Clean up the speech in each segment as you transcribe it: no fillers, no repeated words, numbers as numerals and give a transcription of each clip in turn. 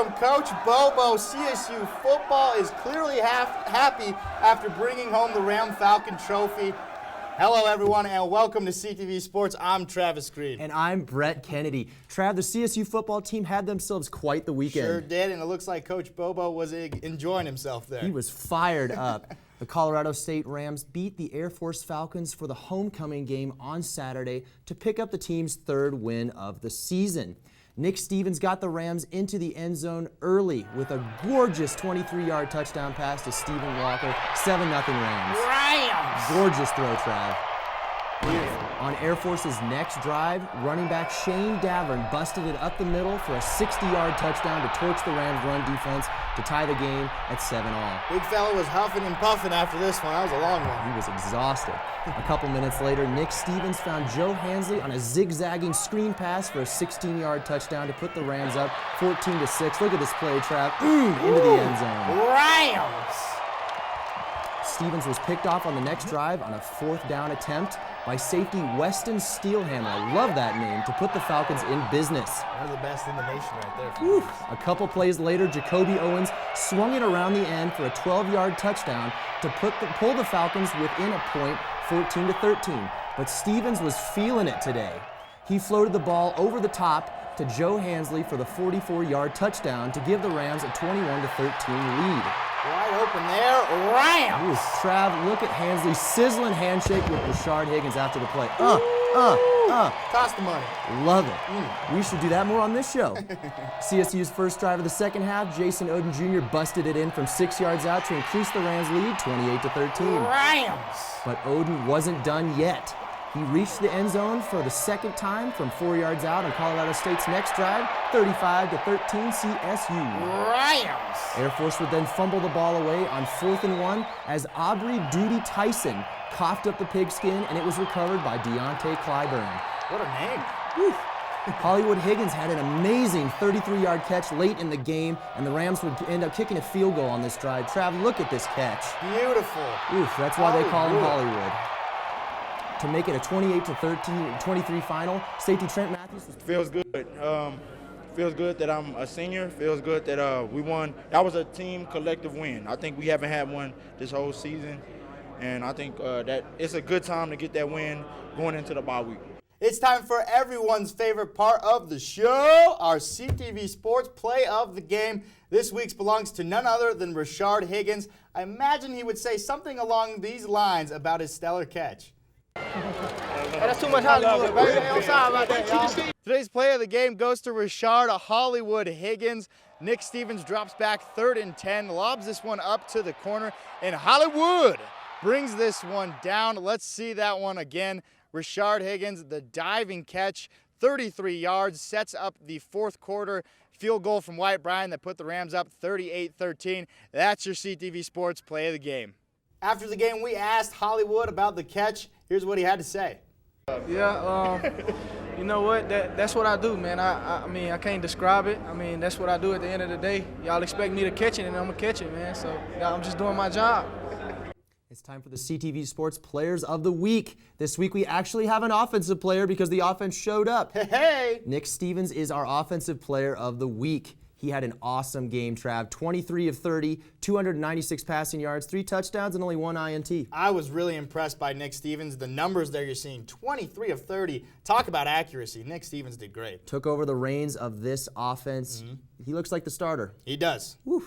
from Coach Bobo. CSU football is clearly happy after bringing home the Ram Falcon Trophy. Hello, everyone, and welcome to CTV Sports. I'm Travis Green. And I'm Brett Kennedy. Trav, the CSU football team had themselves quite the weekend. Sure did, and it looks like Coach Bobo was enjoying himself there. He was fired up. The Colorado State Rams beat the Air Force Falcons for the homecoming game on Saturday to pick up the team's third win of the season. Nick Stevens got the Rams into the end zone early with a gorgeous 23-yard touchdown pass to Stephen Walker. 7-0 Rams. Rams! Gorgeous throw, Trav. On Air Force's next drive, running back Shane Davern busted it up the middle for a 60-yard touchdown to torch the Rams' run defense to tie the game at 7-all. Big fella was huffing and puffing after this one. That was a long one. He was exhausted. A couple minutes later, Nick Stevens found Joe Hansley on a zigzagging screen pass for a 16-yard touchdown to put the Rams up 14-6. Look at this play, Trav. Into the end zone. Rams! Stevens was picked off on the next drive on a fourth down attempt by safety Weston Steelhammer. I love that name, to put the Falcons in business. One of the best in the nation right there. A couple plays later, Jacoby Owens swung it around the end for a 12-yard touchdown to pull the Falcons within a point, 14-13. But Stevens was feeling it today. He floated the ball over the top to Joe Hansley for the 44-yard touchdown to give the Rams a 21-13 lead. Wide open there, Rams! Trav, look at Hansley's sizzling handshake with Rashard Higgins after the play. Cost the money. Love it. We should do that more on this show. CSU's first drive of the second half, Jasen Oden Jr. busted it in from 6 yards out to increase the Rams' lead 28-13. Rams! But Oden wasn't done yet. He reached the end zone for the second time from 4 yards out on Colorado State's next drive, 35-13 CSU. Rams! Air Force would then fumble the ball away on 4th and 1 as Aubrey Duty Tyson coughed up the pigskin, and it was recovered by Deontay Clyburn. What a name. Hollywood Higgins had an amazing 33-yard catch late in the game, and the Rams would end up kicking a field goal on this drive. Trav, look at this catch. Beautiful. That's why they call him Hollywood. To make it a 28-23 final, safety Trent Matthews. Feels good. Feels good that I'm a senior. Feels good that we won. That was a team collective win. I think we haven't had one this whole season, and I think that it's a good time to get that win going into the bye week. It's time for everyone's favorite part of the show, our CTV Sports Play of the Game. This week's belongs to none other than Rashard Higgins. I imagine he would say something along these lines about his stellar catch. Hey, that's too much Hollywood, baby. I'm sorry about that, y'all. Today's play of the game goes to Rashard Hollywood Higgins. Nick Stevens drops back 3rd and 10, lobs this one up to the corner, and Hollywood brings this one down. Let's see that one again. Rashard Higgins, the diving catch, 33 yards, sets up the fourth quarter field goal from White Bryan that put the Rams up 38-13. That's your CTV Sports Play of the Game. After the game, we asked Hollywood about the catch. Here's what he had to say. Yeah, you know what? That's what I do, man. I mean, I can't describe it. I mean, that's what I do at the end of the day. Y'all expect me to catch it, and I'm going to catch it, man. So, yeah, I'm just doing my job. It's time for the CTV Sports Players of the Week. This week we actually have an offensive player because the offense showed up. Hey! Nick Stevens is our Offensive Player of the Week. He had an awesome game, Trav. 23 of 30, 296 passing yards, 3 touchdowns, and only 1 INT. I was really impressed by Nick Stevens. The numbers there you're seeing, 23 of 30. Talk about accuracy. Nick Stevens did great. Took over the reins of this offense. He looks like the starter. He does. Woo.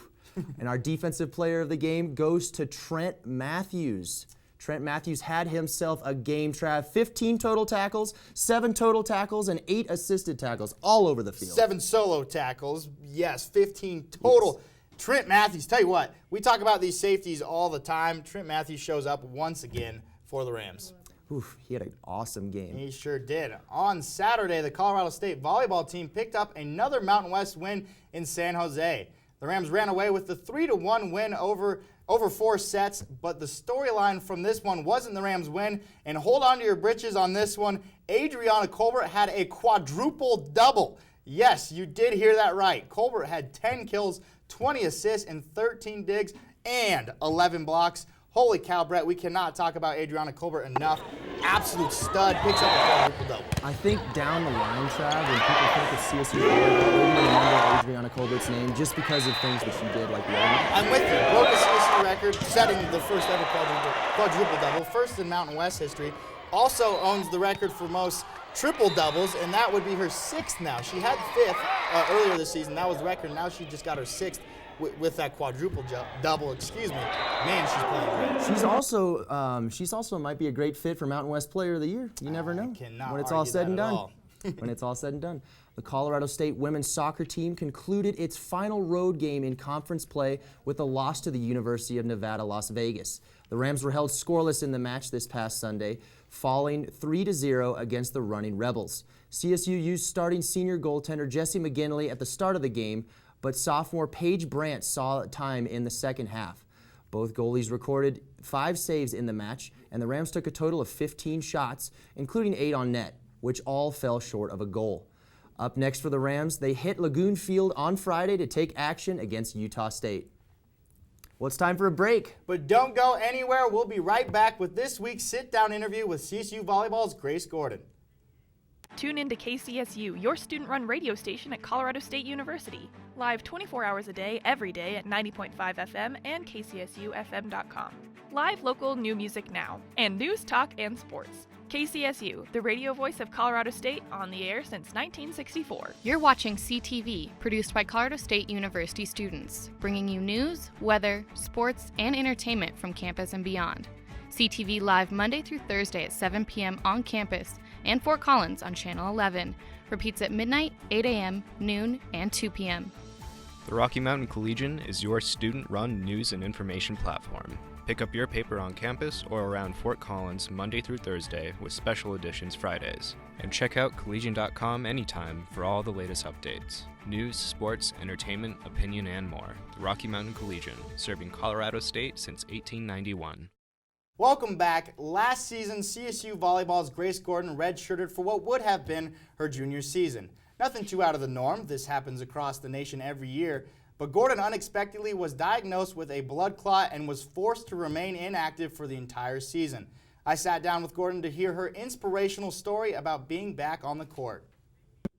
And our Defensive Player of the Game goes to Trent Matthews. Trent Matthews had himself a game, Trav. 15 total tackles, 7 total tackles, and 8 assisted tackles all over the field. 7 solo tackles. Yes, 15 total. Yes. Trent Matthews, tell you what, we talk about these safeties all the time. Trent Matthews shows up once again for the Rams. Oof, he had an awesome game. He sure did. On Saturday, the Colorado State volleyball team picked up another Mountain West win in San Jose. The Rams ran away with the 3-1 win over 4 sets, but the storyline from this one wasn't the Rams' win. And hold on to your britches on this one. Adriana Colbert had a quadruple double. Yes, you did hear that right. Colbert had 10 kills, 20 assists, and 13 digs, and 11 blocks. Holy cow, Brett, we cannot talk about Adriana Colbert enough. Absolute stud, picks up a quadruple-double. I think down the line, Trav, when people think of CSU volleyball, they're going to remember Adriana Colbert's name just because of things that she did, like the I'm with you. Broke a CSU record, setting the first ever quadruple-double, first in Mountain West history. Also owns the record for most triple doubles, and that would be her 6th now. She had 5th earlier this season. That was the record. Now she just got her 6th with that quadruple double. Excuse me. Man, she's playing great. She's also might be a great fit for Mountain West Player of the Year. You never know. When it's all said and done. When it's all said and done. The Colorado State women's soccer team concluded its final road game in conference play with a loss to the University of Nevada, Las Vegas. The Rams were held scoreless in the match this past Sunday, falling 3-0 against the running Rebels. CSU used starting senior goaltender Jesse McGinley at the start of the game, but sophomore Paige Brandt saw time in the second half. Both goalies recorded 5 saves in the match, and the Rams took a total of 15 shots, including 8 on net, which all fell short of a goal. Up next for the Rams, they hit Lagoon Field on Friday to take action against Utah State. Well, it's time for a break. But don't go anywhere. We'll be right back with this week's sit-down interview with CSU Volleyball's Grace Gordon. Tune in to KCSU, your student-run radio station at Colorado State University. Live 24 hours a day, every day at 90.5 FM and kcsufm.com. Live local new music now, and news, talk, and sports. KCSU, the radio voice of Colorado State, on the air since 1964. You're watching CTV, produced by Colorado State University students, bringing you news, weather, sports, and entertainment from campus and beyond. CTV live Monday through Thursday at 7 p.m. on campus and Fort Collins on Channel 11. Repeats at midnight, 8 a.m., noon, and 2 p.m. The Rocky Mountain Collegian is your student-run news and information platform. Pick up your paper on campus or around Fort Collins Monday through Thursday with special editions Fridays. And check out collegian.com anytime for all the latest updates. News, sports, entertainment, opinion, and more. The Rocky Mountain Collegian, serving Colorado State since 1891. Welcome back. Last season, CSU Volleyball's Grace Gordon redshirted for what would have been her junior season. Nothing too out of the norm. This happens across the nation every year. But Gordon unexpectedly was diagnosed with a blood clot and was forced to remain inactive for the entire season. I sat down with Gordon to hear her inspirational story about being back on the court.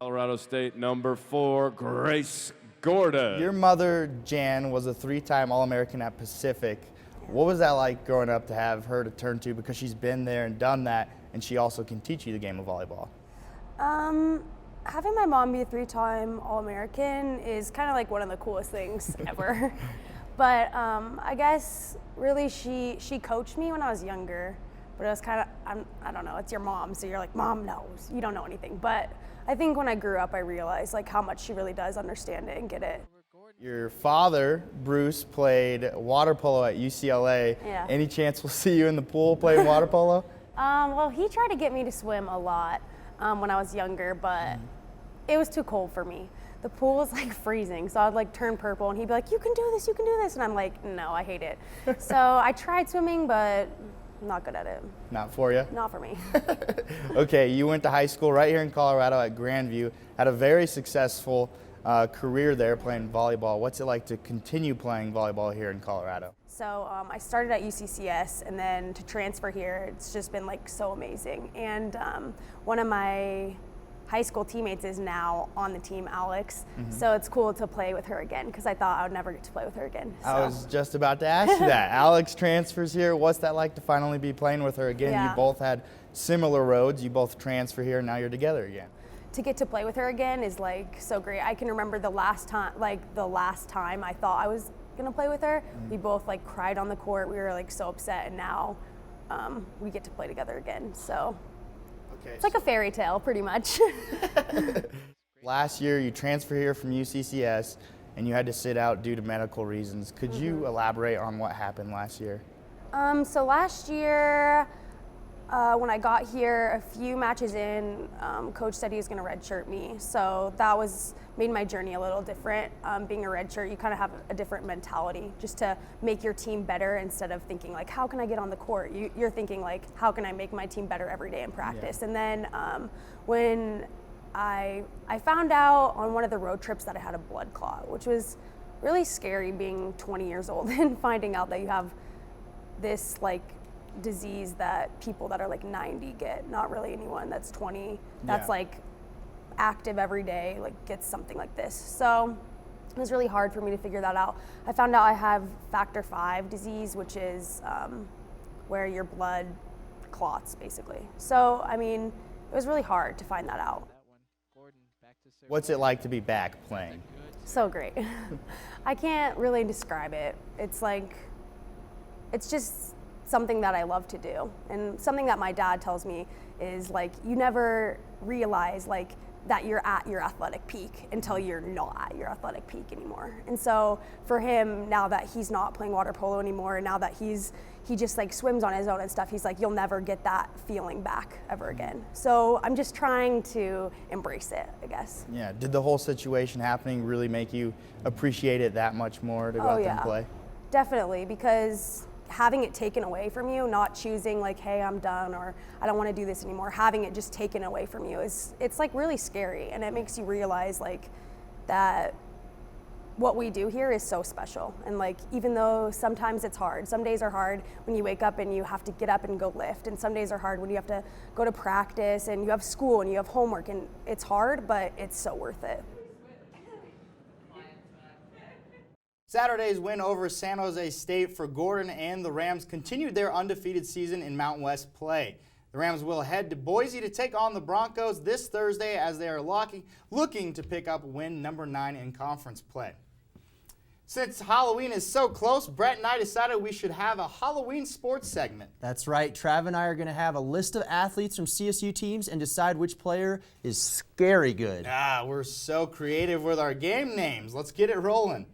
Colorado State number 4, Grace Gordon. Your mother, Jan, was a 3-time All-American at Pacific. What was that like growing up to have her to turn to, because she's been there and done that, and she also can teach you the game of volleyball? Having my mom be a 3-time All-American is kind of like one of the coolest things ever. But I guess really she coached me when I was younger, but it was kind of, I don't know, it's your mom, so you're like, Mom knows, you don't know anything. But I think when I grew up, I realized like how much she really does understand it and get it. Your father, Bruce, played water polo at UCLA. Yeah. Any chance we'll see you in the pool playing water polo? Well, he tried to get me to swim a lot when I was younger, but it was too cold for me. The pool was like freezing, so I'd like turn purple and he'd be like, you can do this, and I'm like, no, I hate it. So I tried swimming, but I'm not good at it. Not for you? Not for me. Okay, you went to high school right here in Colorado at Grandview, had a very successful career there playing volleyball. What's it like to continue playing volleyball here in Colorado? So I started at UCCS, and then to transfer here, it's just been like so amazing. And one of my high school teammates is now on the team, Alex. So it's cool to play with her again, because I thought I would never get to play with her again. So. I was just about to ask you that. Alex transfers here. What's that like to finally be playing with her again? Yeah. You both had similar roads. You both transfer here, and now you're together again. To get to play with her again is like so great. I can remember the last time I thought I was gonna play with her, we both like cried on the court. We were like so upset, and now we get to play together again. So it's like a fairy tale, pretty much. Last year, you transferred here from UCCS, and you had to sit out due to medical reasons. Could you elaborate on what happened last year? So last year, when I got here, a few matches in, Coach said he was going to redshirt me. So that made my journey a little different. Being a redshirt, you kind of have a different mentality, just to make your team better instead of thinking like, how can I get on the court? You're thinking like, how can I make my team better every day in practice? Yeah. And then when I found out on one of the road trips that I had a blood clot, which was really scary, being 20 years old and finding out that you have this like disease that people that are like 90 get, not really anyone that's 20 that's like active every day like gets something like this. So it was really hard for me to figure that out. I found out I have factor V disease, which is where your blood clots basically. So I mean, it was really hard to find that out. What's it like to be back playing? So great. I can't really describe it. It's like, it's just something that I love to do. And something that my dad tells me is like, you never realize like that you're at your athletic peak until you're not at your athletic peak anymore. And so for him, now that he's not playing water polo anymore, and now that he just like swims on his own and stuff, he's like, you'll never get that feeling back ever again. So I'm just trying to embrace it, I guess. Yeah, did the whole situation happening really make you appreciate it that much more to go out there and play? Definitely, because having it taken away from you, not choosing like, hey, I'm done, or I don't want to do this anymore, having it just taken away from you it's like really scary, and it makes you realize like that what we do here is so special. And like, even though sometimes it's hard, some days are hard when you wake up and you have to get up and go lift, and some days are hard when you have to go to practice and you have school and you have homework, and it's hard, but it's so worth it. Saturday's win over San Jose State for Gordon and the Rams continued their undefeated season in Mountain West play. The Rams will head to Boise to take on the Broncos this Thursday as they are looking to pick up win number 9 in conference play. Since Halloween is so close, Brett and I decided we should have a Halloween sports segment. That's right. Trav and I are going to have a list of athletes from CSU teams and decide which player is scary good. We're so creative with our game names. Let's get it rolling.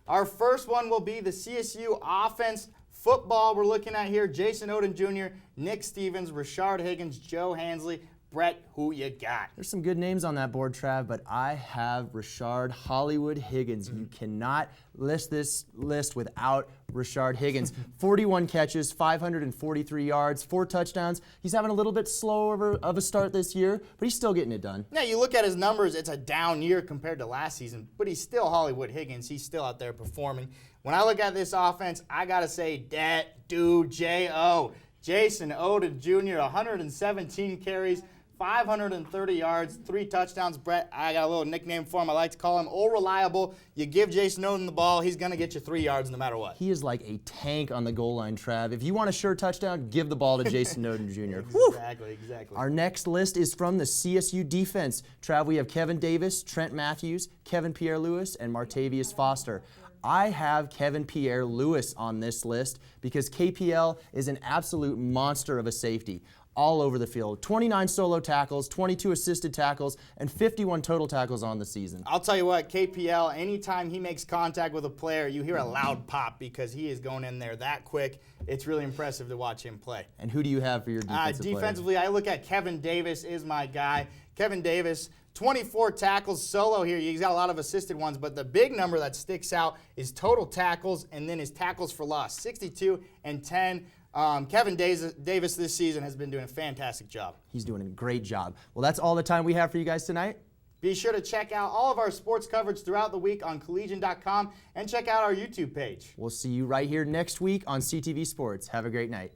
Our first one will be the CSU offense. Football, we're looking at here, Jasen Oden Jr., Nick Stevens, Rashard Higgins, Joe Hansley. Brett, who you got? There's some good names on that board, Trav, but I have Rashard Hollywood Higgins. You cannot list this list without Rashard Higgins. 41 catches, 543 yards, 4 touchdowns. He's having a little bit slower of a start this year, but he's still getting it done. Now, you look at his numbers, it's a down year compared to last season, but he's still Hollywood Higgins. He's still out there performing. When I look at this offense, I got to say that dude, J.O. Jasen Oden Jr., 117 carries, 530 yards, 3 touchdowns. Brett, I got a little nickname for him. I like to call him Old Reliable. You give Jasen Oden the ball, he's going to get you 3 yards no matter what. He is like a tank on the goal line, Trav. If you want a sure touchdown, give the ball to Jasen Oden Jr. Exactly. Our next list is from the CSU defense. Trav, we have Kevin Davis, Trent Matthews, Kevin Pierre-Louis, and Martavius Foster. I have Kevin Pierre-Louis on this list because KPL is an absolute monster of a safety. All over the field. 29 solo tackles, 22 assisted tackles, and 51 total tackles on the season. I'll tell you what, KPL, anytime he makes contact with a player, you hear a loud pop because he is going in there that quick. It's really impressive to watch him play. And who do you have for your defensively, I look at Kevin Davis is my guy. Kevin Davis, 24 tackles solo here. He's got a lot of assisted ones, but the big number that sticks out is total tackles and then his tackles for loss, 62 and 10. Kevin Davis this season has been doing a fantastic job. He's doing a great job. Well, that's all the time we have for you guys tonight. Be sure to check out all of our sports coverage throughout the week on collegian.com and check out our YouTube page. We'll see you right here next week on CTV Sports. Have a great night.